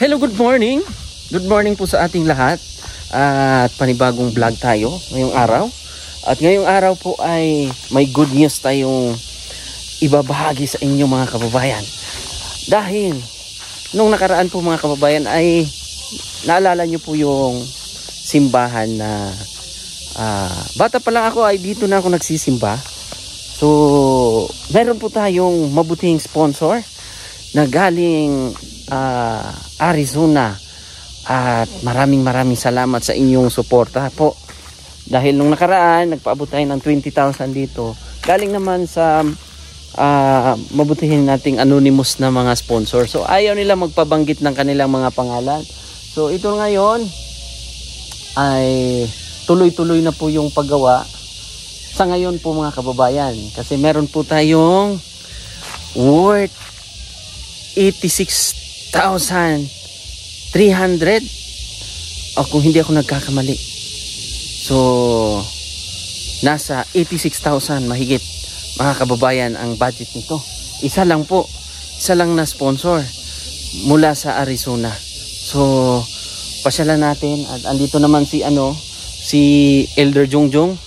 Hello, good morning. Good morning po sa ating lahat. At panibagong vlog tayo ngayong araw. At ngayong araw po ay may good news tayong ibabahagi sa inyo mga kababayan. Dahil nung nakaraan po mga kababayan ay naalala nyo po yung simbahan na bata pa lang ako ay dito na ako nagsisimba. So meron po tayong mabuting sponsor na galing Arizona. At maraming salamat sa inyong suporta po. Dahil nung nakaraan nagpaabot tayo ng 20,000 dito. Galing naman sa mabutihin nating anonymous na mga sponsor. So ayaw nila magpabanggit ng kanilang mga pangalan. So ito ngayon ay tuloy-tuloy na po yung paggawa sa ngayon po mga kababayan. Kasi meron po tayong worth 86,300 o kung hindi ako nagkakamali. So nasa 86,000 mahigit mga kababayan ang budget nito. Isa lang po, isa lang na sponsor mula sa Arizona. So pasyalan natin at andito naman si Elder Jongjong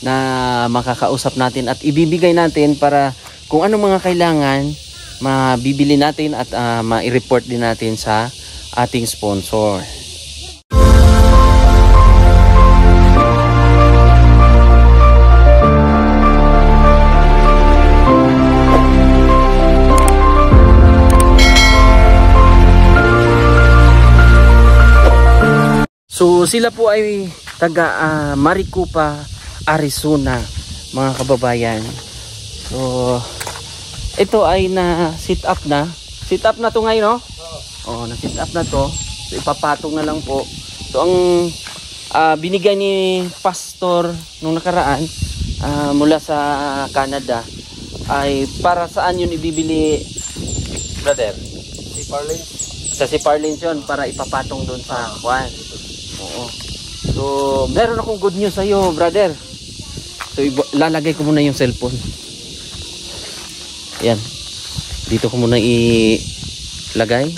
na makakausap natin at ibibigay natin para kung ano mga kailangan mabibili natin at ma-report din natin sa ating sponsor. So sila po ay taga Maricopa, Arizona mga kababayan. So ito ay na sit up na to ngayon, no? Oh, na sit up na to. So ipapatong na lang po. So ang binigay ni pastor nung nakaraan mula sa Canada ay para saan yun ibibili, brother? Si Parlins. Sa si Parlins yun para ipapatong doon sa Juan. Oo. So meron akong good news sa iyo, brother. So lalagay ko muna yung cellphone. Yan. Dito ko muna ilagay.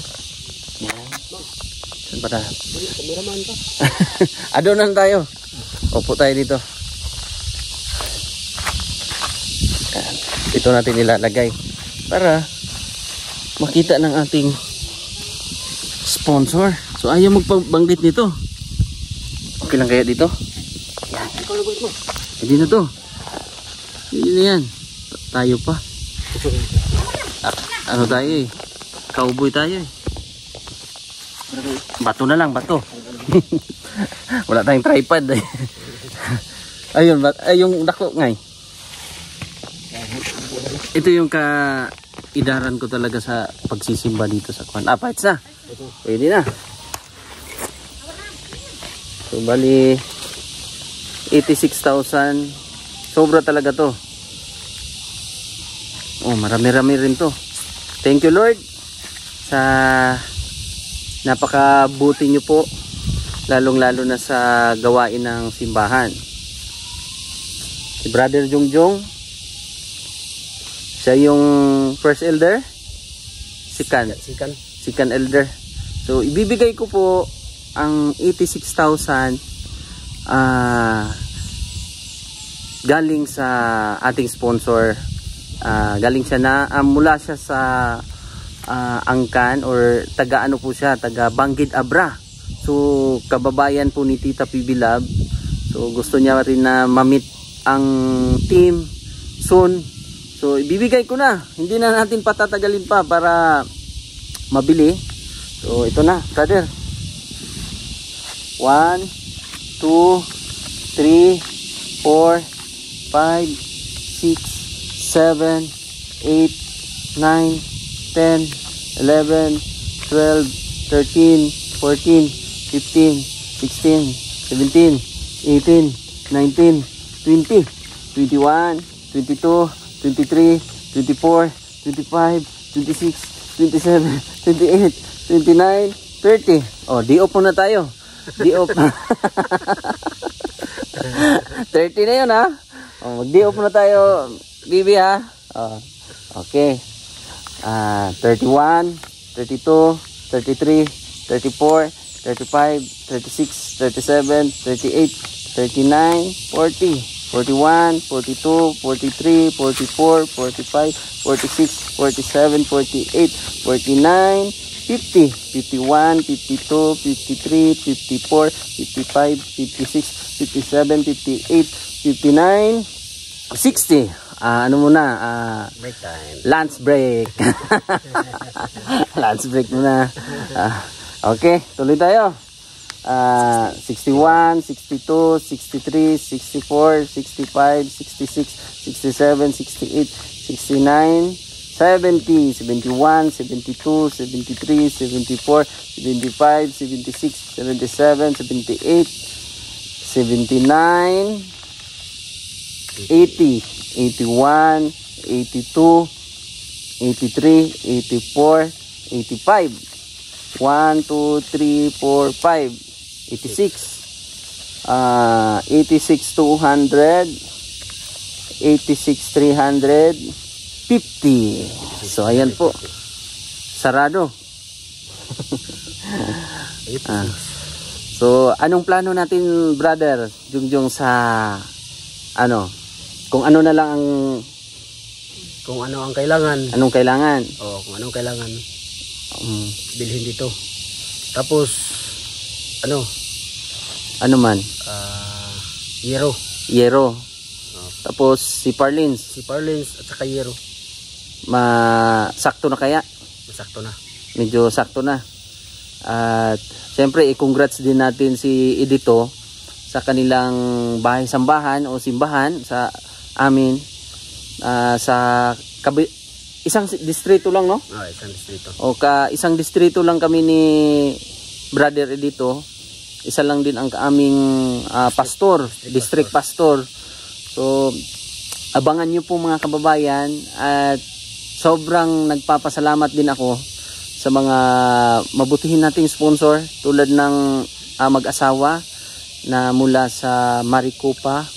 Yan. Saan pa tayo? Kameraman ka. Adonan tayo. Opo tayo dito. Yan. Ito natin ilalagay para makita ng ating sponsor. So ayaw magpabanggit nito. Okay lang kaya dito? Yan. Ikaw lagot mo. Hindi na to. Hindi na yan. Tayo pa. Ano tayo eh? Cowboy tayo eh. Bato na lang, bato. Wala tayong tripod eh. Ayun, yung dako ngay. Ito yung kaidaran ko talaga sa pagsisimba dito sa Kwan. Pahits na. Pwede na. So bali 86,000. Sobra talaga to. Oh, marami-rami rin to. Thank you Lord sa napakabuti nyo po, lalong-lalo na sa gawain ng simbahan. Si Brother Jongjong, siya yung first elder, Sikan elder. So ibibigay ko po ang 86,000 galing sa ating sponsor. Galing siya na mula siya sa Angkan or taga ano po siya, taga Banggid Abra. So kababayan po ni Tita PB Love. So gusto niya rin na ma-meet ang team soon. So ibibigay ko na. Hindi na natin patatagalin pa para mabili. So ito na, brother. 1 2 3 4 5 6 7, 8, 9, 10, 11, 12, 13, 14, 15, 16, 17, 18, 19, 20, 21, 22, 23, 24, 25, 26, 27, 28, 29, 30. Oh, di-off muna tayo. Di-off. 30 na yun ha. Oh, mag-di-off muna tayo. Bibi ha. Okay. 31, 32, 33, 34, 35, 36, 37, 38, 39, 40, 41, 42, 43, 44, 45, 46, 47, 48, 49, 50, 51, 52, 53, 54, 55, 56, 57, 58, 59, 60. Ano muna? Break time. Lunch break. Lunch break muna. Okay, tuloy tayo. 61, 62, 63, 64, 65, 66, 67, 68, 69, 70, 71, 72, 73, 74, 75, 76, 77, 78, 79, 80, 81, 82, 83, 84, 85, 1, 2, 3, 4, 5, 86, 86, 200, 86, 300, 50. So, ayan po. Sarado. So, anong plano natin, brother? Jungjung sa, kung ano na lang ang... Kung ano ang kailangan. Anong kailangan? Oo, kung anong kailangan. Bilhin dito. Tapos, ano man? Yero. Yero. Tapos, si Parlins. Si Parlins at saka Yero. Sakto na kaya? Masakto na. Medyo sakto na. At siyempre i-congrats din natin si Edito sa kanilang bahay-sambahan o simbahan sa amin sa isang distrito lang, no? Isang distrito. Isang distrito lang kami ni Brother Edito. Isa lang din ang aming pastor, district pastor. So abangan niyo po mga kababayan, at sobrang nagpapasalamat din ako sa mga mabutihin nating sponsor tulad ng mag-asawa na mula sa Maricopa,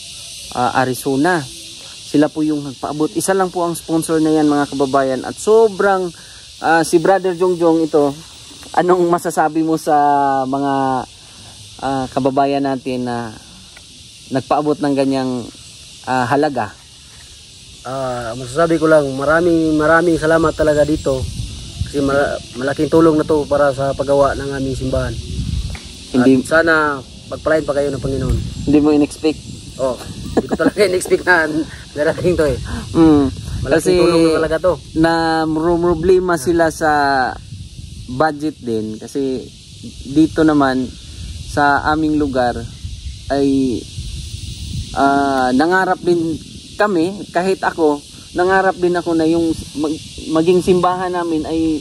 Arizona. Sila po yung nagpaabot. Isa lang po ang sponsor na yan mga kababayan, at sobrang si Brother Jongjong ito, anong masasabi mo sa mga kababayan natin na nagpaabot ng ganyang halaga? Masasabi ko lang, maraming salamat talaga dito kasi malaking tulong na to para sa paggawa ng aming simbahan. At sana pagpalain pa kayo ng Panginoon. Hindi mo in-expect? Hindi ko talaga in-expect na darating to eh. Malaking tulong na talaga to. Na problema sila sa budget din, kasi dito naman sa aming lugar ay nangarap din kami, kahit ako, nangarap din ako na yung maging simbahan namin ay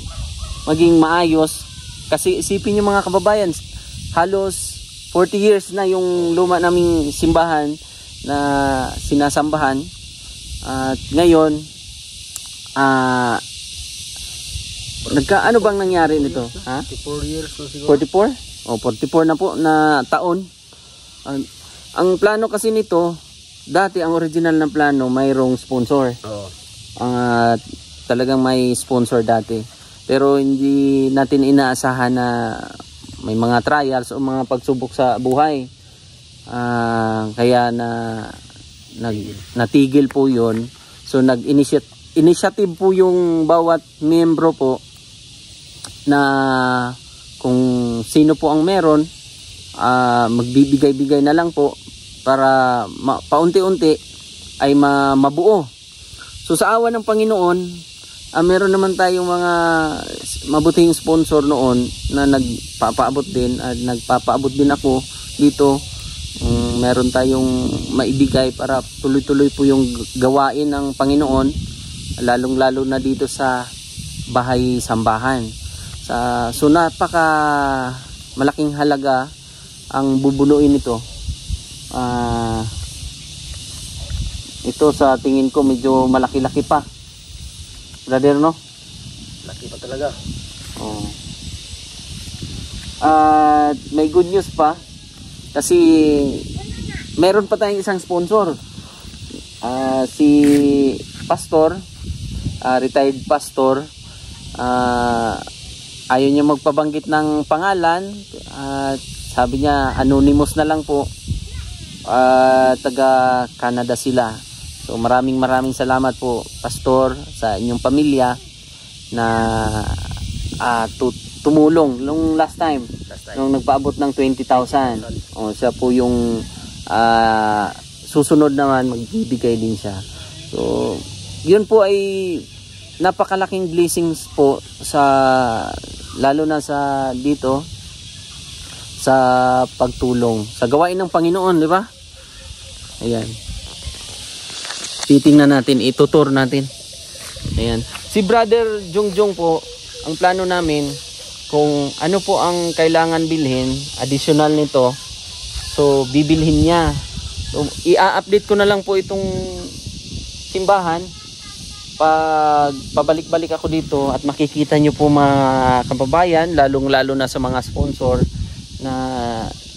maging maayos. Kasi isipin nyo mga kababayan, halos 40 years na yung luma naming simbahan na sinasambahan. At ngayon, ano bang nangyari nito? 44 years na siguro. 44? 44 na po na taon. Ang plano kasi nito, dati ang original na plano mayroong sponsor. Talagang may sponsor dati. Pero hindi natin inaasahan na may mga trials o mga pagsubok sa buhay. Kaya natigil po 'yon. So nag-initiative po yung bawat miyembro po na kung sino po ang meron, magbibigay-bigay na lang po para paunti-unti ay mabuo. So sa awa ng Panginoon, meron naman tayong mga mabuting sponsor noon na nagpapaabot din, at nagpapaabot din ako dito. Meron tayong maibigay para tuloy-tuloy po yung gawain ng Panginoon, lalong-lalo na dito sa bahay-sambahan. So napaka malaking halaga ang bubunuin nito. Ito sa tingin ko medyo malaki-laki pa, brother, no? Laki pa talaga. At may good news pa, kasi meron pa tayong isang sponsor. Si pastor, retired pastor, ayaw niya magpabanggit ng pangalan at sabi niya anonymous na lang po. Taga Canada sila. So maraming salamat po Pastor sa inyong pamilya na tumulong nung last time nung nagpaabot ng 20,000. Siya po yung susunod naman magbibigay din siya. So yun po ay napakalaking blessings po sa lalo na sa dito sa pagtulong sa gawain ng Panginoon, di ba? Ayan. Titingnan natin, itutur natin. Ayan. Si Brother Jungjung po, ang plano namin kung ano po ang kailangan bilhin, additional nito. So bibilhin niya. So i-update ko na lang po itong simbahan pag pabalik-balik ako dito at makikita nyo po mga kababayan, lalong-lalo na sa mga sponsor na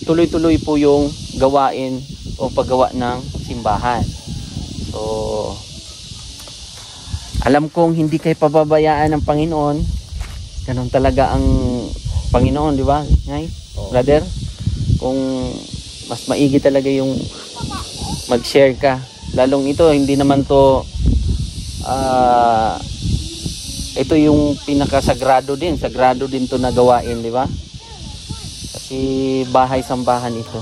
tuloy-tuloy po yung gawain o paggawa ng simbahan. So alam kong hindi kayo pababayaan ng Panginoon. Ganun talaga ang Panginoon, di ba? Ngay, brother? Kung mas maigi talaga yung mag-share ka. Lalong ito, hindi naman to ito yung pinakasagrado din. Sagrado din to na gawain, di ba? Kasi bahay-sambahan ito.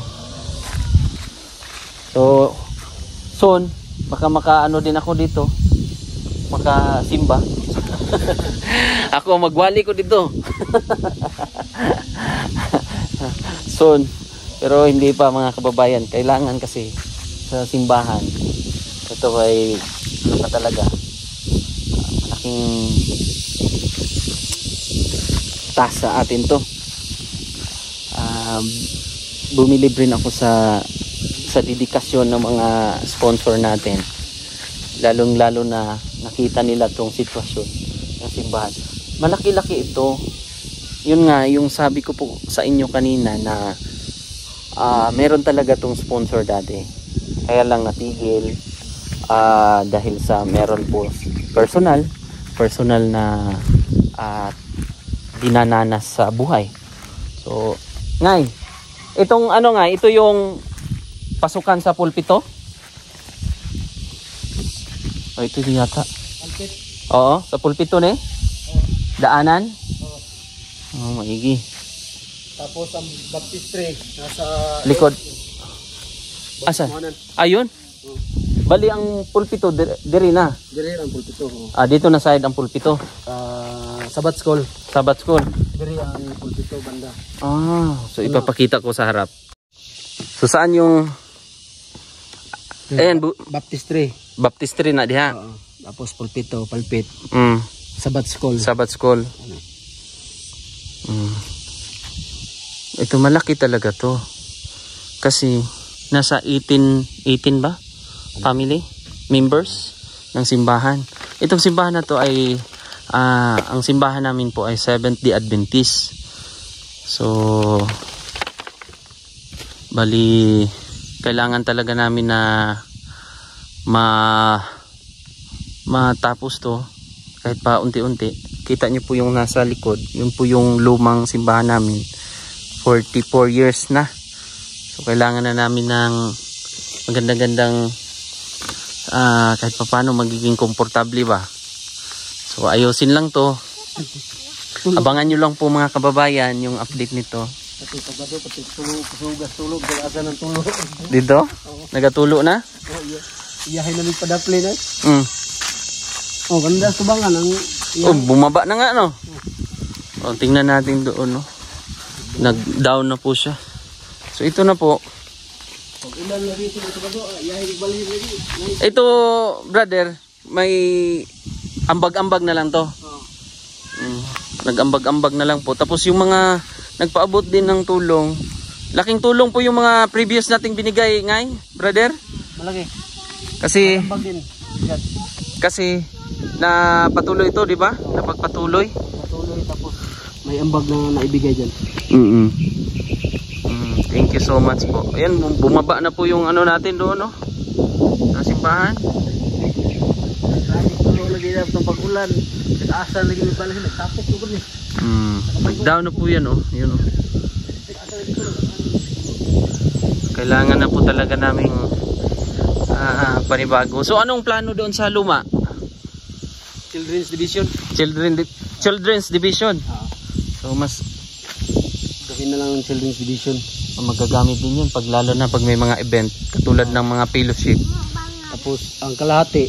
So, soon, baka makaano din ako dito. Makasimba. Ako magwali ko dito. Soon. Pero hindi pa mga kababayan. Kailangan kasi sa simbahan. Ito ay ano pa talaga. Malaking task sa atin to. Bumilib rin ako sa dedikasyon ng mga sponsor natin. Lalong-lalo na nakita nila tong sitwasyon ng simbahan. Malaki-laki ito. Yun nga, yung sabi ko po sa inyo kanina na meron talaga tong sponsor dati. Kaya lang natigil dahil sa meron po personal na dinananas sa buhay. So, ngay, itong ano nga, ito yung pasukan sa pulpito. Oh, ito yata. Pulpit. Oo, sa pulpito ne? Daanan? Oh, maigi. Tapos ang baptistry nasa likod. Asa? Ayun. Bali ang pulpito diri na. Diri ang pulpito. Dito na side ang pulpito. Sabbath school. Sabbath school. Diri ang pulpito banda. So ipapakita ko sa harap. So saan yung ayan, baptistry. Baptistry na diha. Tapos pulpito, pulpit. Sabbath school. Sabbath school. Ito malaki talaga to. Kasi nasa 18 ba? Family members ng simbahan. Itong simbahan na to ay ang simbahan namin po ay Seventh-day Adventist. So bali kailangan talaga namin na matapos to kahit pa unti-unti. Kita nyo po yung nasa likod, yun po yung lumang simbahan namin, 44 years na. So kailangan na namin ng magandang-gandang kahit pa paano magiging komportable ba. So ayusin lang to. Abangan nyo lang po mga kababayan yung update nito. Pati pagado, pati tulog, asa ng tulog. Dito? Nagatulo na? Iyahay na may padapli na. Ganda subangan ang bumaba na nga no. Tingnan natin doon no. Nag-down na po siya. So ito na po. Ito brother, may ambag-ambag na lang to. Nag-ambag-ambag na lang po. Tapos yung mga nagpaabot din ng tulong. Laking tulong po yung mga previous nating binigay, ngay, brother. Malaki. Kasi na patuloy ito, di ba? Napagpatuloy. Patuloy tapos may ambag na naibigay diyan. Thank you so much po. Ayan, bumaba na po yung ano natin doon, no? Sa simbahan. Lagi lagi na itong pag-ulan. Nag-asa lagi may balas, nagtapos ko ni. Nag-down na po yan, oh. Yun, oh. Kailangan na po talaga naming panibago. So anong plano doon sa luma? Children's Division. Children's Division. So mas Gawin na lang ng Children's Division. magagamit din yun pag lalo na pag may mga event katulad ng mga fellowship. Tapos ang kalahati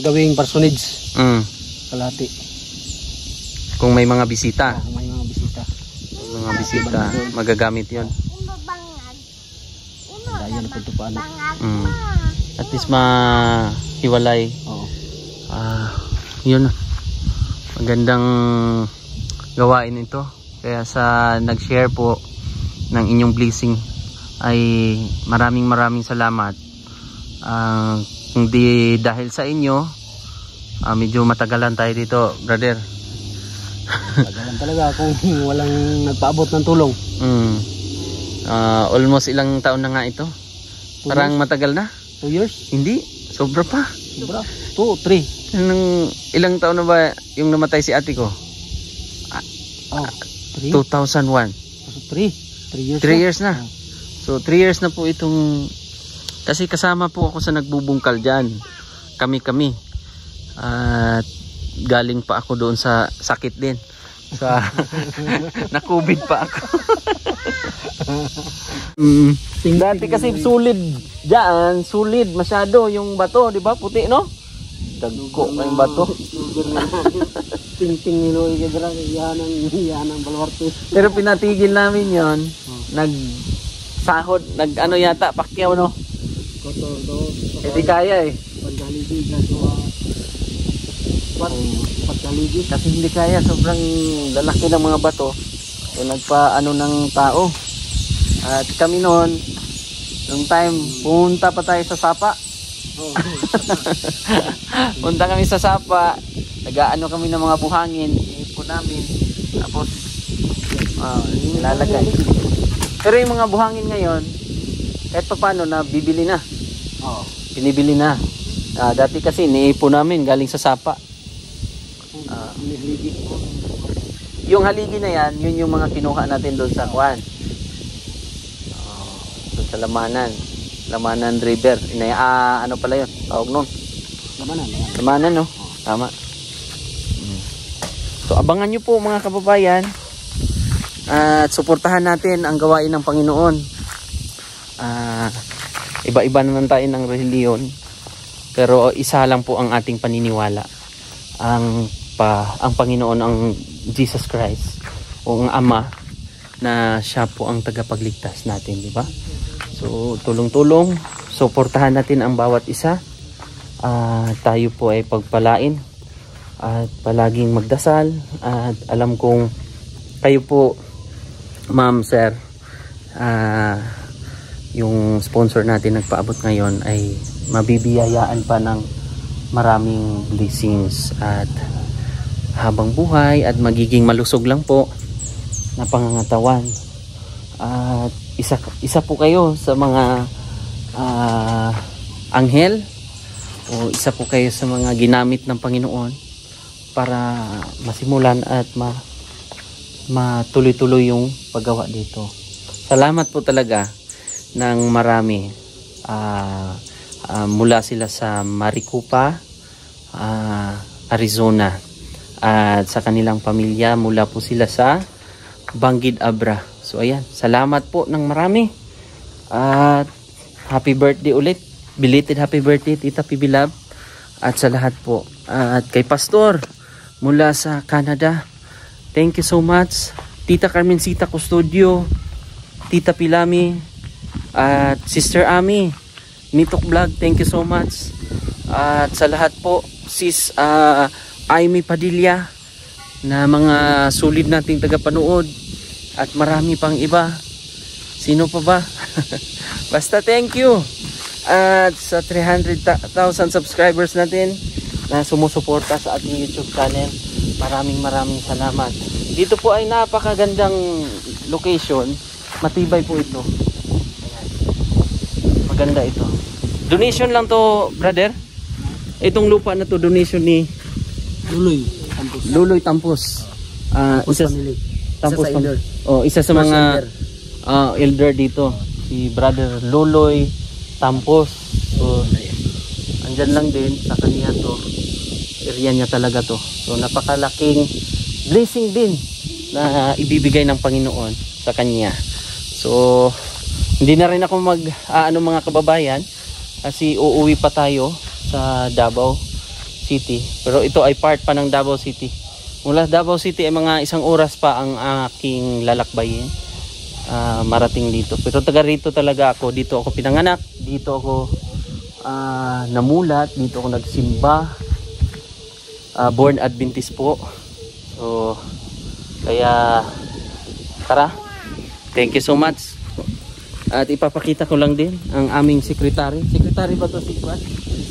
gawing parsonage. Kalahati. Kung may mga bisita. May mga bisita. Mga bisita, magagamit yun. Dayan po ito paano. At least mahiwalay. Oo. Yun. Magandang gawain ito. Kaya sa nag-share po ng inyong blessing ay maraming salamat. Kung di dahil sa inyo, medyo matagalan tayo dito, brother. Matagalan talaga kung walang nagpaabot ng tulong. Almost ilang taon na nga ito? Parang matagal na? 2 years? Hindi, sobra pa. Sobra. 2, 3. Ilang taon na ba yung namatay si ate ko? 3? 2001. 3 years 3 years na. So 3 years na po itong, kasi kasama po ako sa nagbubungkal dyan. Kami. At galing pa ako doon sa sakit din. Sa na-COVID pa ako. Dati kasi sulid dyan, sulid masyado yung bato, di ba? Puti, no? Dagko kayong bato. Ting-ting nilo igadra yan ang Baluarte. Pero pinatigil namin yon. Nagsahod, ano yata, pakyaw, no? Kotor do. Hindi kaya eh. Pagkaligi gawa. Pagkaligi Kasi hindi kaya, sobrang lalaki ng mga bato. So nagpa-ano ng tao. At kami noon, nung time, punta pa tayo sa Sapa. Punta kami sa Sapa, nag-aano kami ng mga buhangin, iipon namin, tapos nilalagay. Pero yung mga buhangin ngayon, kahit pa paano na bibili na. Binibili na. Dati kasi niipon namin galing sa Sapa. Yung haligi na yan, yun yung mga kinuha natin doon sa Kuan. Doon sa Lamanan River. Ano pala yun? Tawag nun. Lamanan, no? Tama. So abangan nyo po mga kababayan. At suportahan natin ang gawain ng Panginoon. Iba-iba naman tayo ng reliyon. Pero isa lang po ang ating paniniwala. Ang Panginoon, ang Jesus Christ o ang Ama, na siya po ang tagapagligtas natin, di ba? So tulong-tulong, suportahan natin ang bawat isa. Tayo po ay pagpalain at palaging magdasal. At alam kong kayo po, ma'am, sir, yung sponsor natin nagpaabot ngayon ay mabibiyayaan pa ng maraming blessings at habang buhay at magiging malusog lang po na pangangatawan. At isa po kayo sa mga anghel, o isa po kayo sa mga ginamit ng Panginoon para masimulan at matuloy-tuloy yung paggawa dito. Salamat po talaga ng marami. Mula sila sa Maricopa, Arizona, at sa kanilang pamilya mula po sila sa Banggid Abra. So ayan, salamat po ng marami. At happy birthday ulit. Belated happy birthday Tita Pibilab. At sa lahat po. At kay Pastor mula sa Canada, thank you so much. Tita Carmencita Custodio, Tita Pilami, at Sister Ami Nitok Vlog, thank you so much. At sa lahat po, Sis Aimee Padilla, na mga solid nating tagapanood, at marami pang iba. Sino pa ba? Basta thank you. At sa 300,000 subscribers natin na sumusuporta sa ating YouTube channel, maraming salamat. Dito po ay napakagandang location. Matibay po ito. Ayan. Maganda ito. Donation lang to, brother. Itong lupa na to, donation ni Luloy Tampos. Luloy Tampos. Tampos Isa, family. Tampos Isa sa elder. isa sa First mga elder. elder dito. Si Brother Luloy Tampos. So, andyan lang din sa kanya to. Area niya talaga to. So, napakalaking blessing din na ibibigay ng Panginoon sa kanya. So, hindi na rin ako mga kababayan kasi uuwi pa tayo sa Davao City. Pero ito ay part pa ng Davao City. Mula Davao City ay mga 1 oras pa ang aking lalakbayin. Marating dito. Pero taga rito talaga ako. Dito ako pinanganak. Dito ako namulat. Dito ako nagsimba. Born Adventist po. So, kaya tara. Thank you so much. At ipapakita ko lang din ang aming secretary. Secretary ba to si Juan?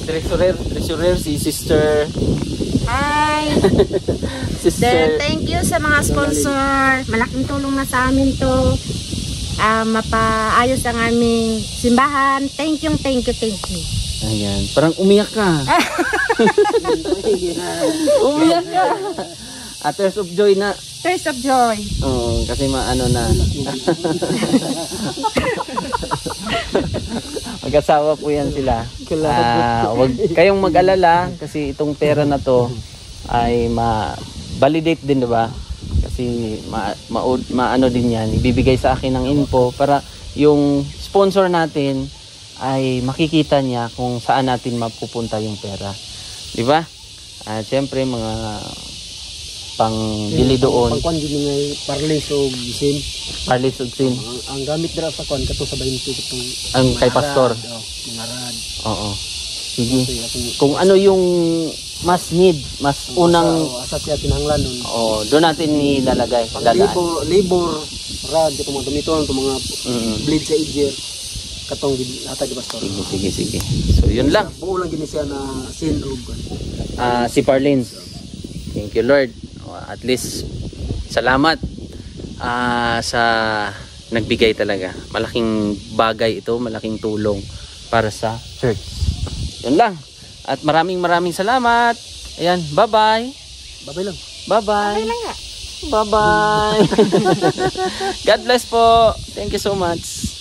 Treasurer si Sister. Hi! Sister. Then, thank you sa mga sponsor. Malaking tulong na sa amin to. Mapaayos ang aming simbahan. Thank you. Ayan. Parang umiyak ka. Umiyak ka. Tears of joy na. Tears of joy. Oo, kasi maano na. Mag-asawa po yan sila. Wag kayong mag-alala kasi itong pera na to ay ma-validate din, 'di ba? Kasi maano din yan. Ibibigay sa akin ng info para yung sponsor natin ay makikita niya kung saan natin mapupunta yung pera. 'Di ba? Siyempre mga pang-bili doon. Pangkuan din ngay parlis o gisin. Parlis og sin. Ang gamit dira sa kuan kato sa 20 katong Ang kay pastor. Mga rad. Oo. Sige. Kung ano yung mas need, mas unang asa siya tinanglan nun. doon natin nilalagay. Lalaan. Labor rad katong mga gamiton katong mga blade sa edger katong hatag di pastor. Sige. So yun lang. Buo lang gini siya na sin og Si Parlins. Thank you Lord. At least salamat sa nagbigay talaga. Malaking bagay ito, malaking tulong para sa church. Yun lang. At maraming salamat. Ayan, bye-bye. babay lang. Bye-bye. Kailan nga? Bye-bye. God bless po. Thank you so much.